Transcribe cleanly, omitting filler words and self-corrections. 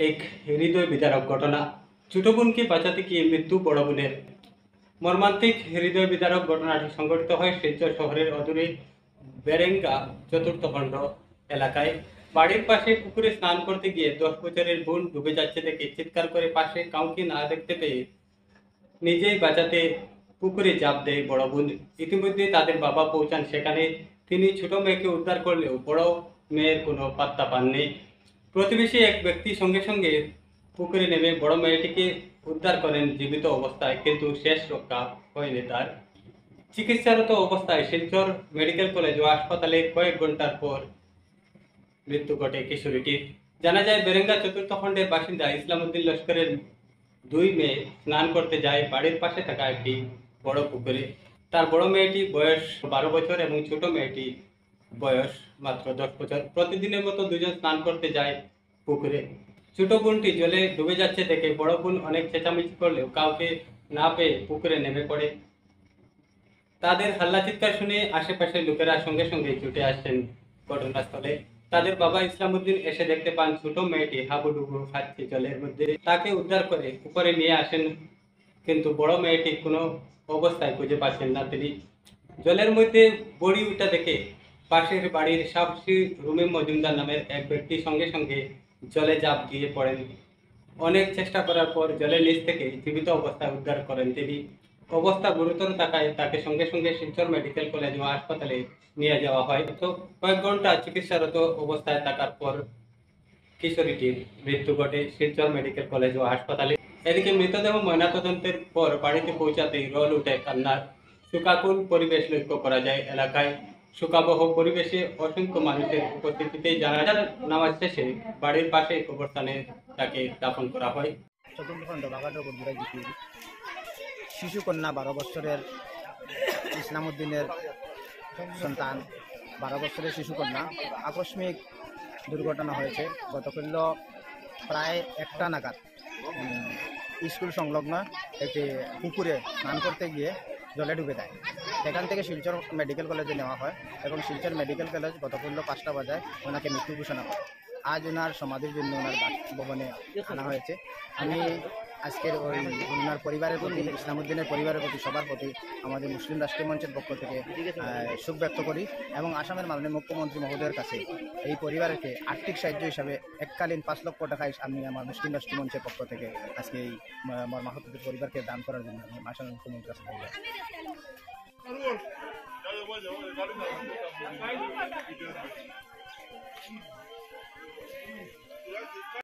এক হৃদয় বিদারক ঘটনা। ছোট বোনকে বাঁচাতে গিয়ে মৃত্যু বড় বোনের। মর্মান্তিক হৃদয় বিদারক ঘটনাটি সংঘটিত হয় শিলচর শহরের অদূরে বেরেঙ্গা চতুর্থ খণ্ড এলাকায়। বাড়ির পাশে পুকুরে স্নান করতে গিয়ে 10 বছরের বোন ডুবে যাচ্ছে দেখে চিৎকার করে পাশে কাউকে না দেখতে পেয়ে নিজেই বাঁচাতে পুকুরে ঝাঁপ দেয় বড় বোন। ইতিমধ্যে তাদের বাবা পৌঁছান সেখানে। তিনি ছোট মেয়েকে উদ্ধার করলেও বড় মেয়ের কোনো পাত্তা পাননি। প্রতিবেশী এক ব্যক্তি সঙ্গে সঙ্গে পুকুরে নেমে বড় মেয়েটিকে উদ্ধার করেন জীবিত অবস্থায়, কিন্তু শেষ রক্ষা হয়নি তার। চিকিৎসারত অবস্থায় শিলচর মেডিকেল কলেজ ও হাসপাতালে কয়েক ঘন্টার পর মৃত্যু ঘটে কিশোরীটির। জানা যায়, বেরেঙ্গা চতুর্থ খণ্ডের বাসিন্দা ইসলামউদ্দিন লস্করের 2 মেয়ে স্নান করতে যায় বাড়ির পাশে থাকা একটি বড় পুকুরে। তার বড় মেয়েটি বয়স 12 বছর এবং ছোট মেয়েটি বয়স মাত্র 10 বছর। প্রতিদিনের মতো দুজন স্নান করতে যায় পুকুরে। ছোট বোনটি জলে ডুবে যাচ্ছে দেখে বড় বোন অনেক চেঁচামেচি করলেও কাউকে না পেয়ে পুকুরে নেমে পড়ে। তাদের হাল্লা চিৎকার শুনে আশেপাশের লোকেরা সঙ্গে সঙ্গে ছুটে আসছেন ঘটনাস্থলে। তাদের বাবা ইসলামউদ্দিন এসে দেখতে পান ছোট মেয়েটি হাবুডুবু খাচ্ছে জলের মধ্যে। তাকে উদ্ধার করে উপরে নিয়ে আসেন, কিন্তু বড় মেয়েটি কোনো অবস্থায় খুঁজে পাচ্ছেন না তিনি। জলের মধ্যে বড়ি উঠা দেখে পাশের বাড়ির সাহসী রুমিম মজুমদার নামের এক ব্যক্তি সঙ্গে সঙ্গে জলে ঝাঁপ দিয়ে পড়েন। অনেক চেষ্টা করার পর জলের নিচ থেকে জীবিত অবস্থায় উদ্ধার করেন তিনি। অবস্থা গুরুতর থাকায় তাকে সঙ্গে সঙ্গে শিলচর মেডিকেল কলেজ ও হাসপাতালে নিয়ে যাওয়া হয়। তো কয়েক ঘন্টা চিকিৎসারত অবস্থায় থাকার পর কিশোরীটির মৃত্যু ঘটে শিলচর মেডিকেল কলেজ ও হাসপাতালে। এদিকে মৃতদেহ ময়নাতদন্তের পর বাড়িতে পৌঁছাতেই রোল উঠে কান্নার। শোকাকুল পরিবেশ লক্ষ্য করা যায় এলাকায়। শোকাবহ পরিবেশে অসংখ্য মানুষের উপস্থিতিতে জানাজার নামাজ শেষে বাড়ির পাশে কবরস্থানে তাকে দাফন করা হয়। চতুর্থ খণ্ড বাগাটোপুর শিশু কন্যা 12 বছরের ইসলামউদ্দিনের সন্তান 12 বছরের শিশু কন্যা আকস্মিক দুর্ঘটনা হয়েছে। গতকাল প্রায় 1টা নাগাদ স্কুল সংলগ্ন একটি পুকুরে স্নান করতে গিয়ে জলে ডুবে যায়। সেখান থেকে শিলচর মেডিকেল কলেজে নেওয়া হয় এবং শিলচর মেডিকেল কলেজ গতকাল 5টা বাজায় ওনাকে মৃত্যু ঘোষণা করে। আজ ওনার সমাধির জন্য ওনার বাসভবনে আনা হয়েছে। আমি আজকের ওই ওনার পরিবারের প্রতি, ইসলামউদ্দিনের পরিবারের প্রতি, সবার প্রতি আমাদের মুসলিম রাষ্ট্রীয় মঞ্চের পক্ষ থেকে শোক ব্যক্ত করি এবং আসামের মাননীয় মুখ্যমন্ত্রী মহোদয়ের কাছে এই পরিবারকে আর্থিক সাহায্য হিসাবে এককালীন 5 লক্ষ টাকা আমি আমার মুসলিম রাষ্ট্রীয় মঞ্চের পক্ষ থেকে আজকে এই মর্মাহত পরিবারকে দান করার জন্য আমি আসামের মুখ্যমন্ত্রীর কাছে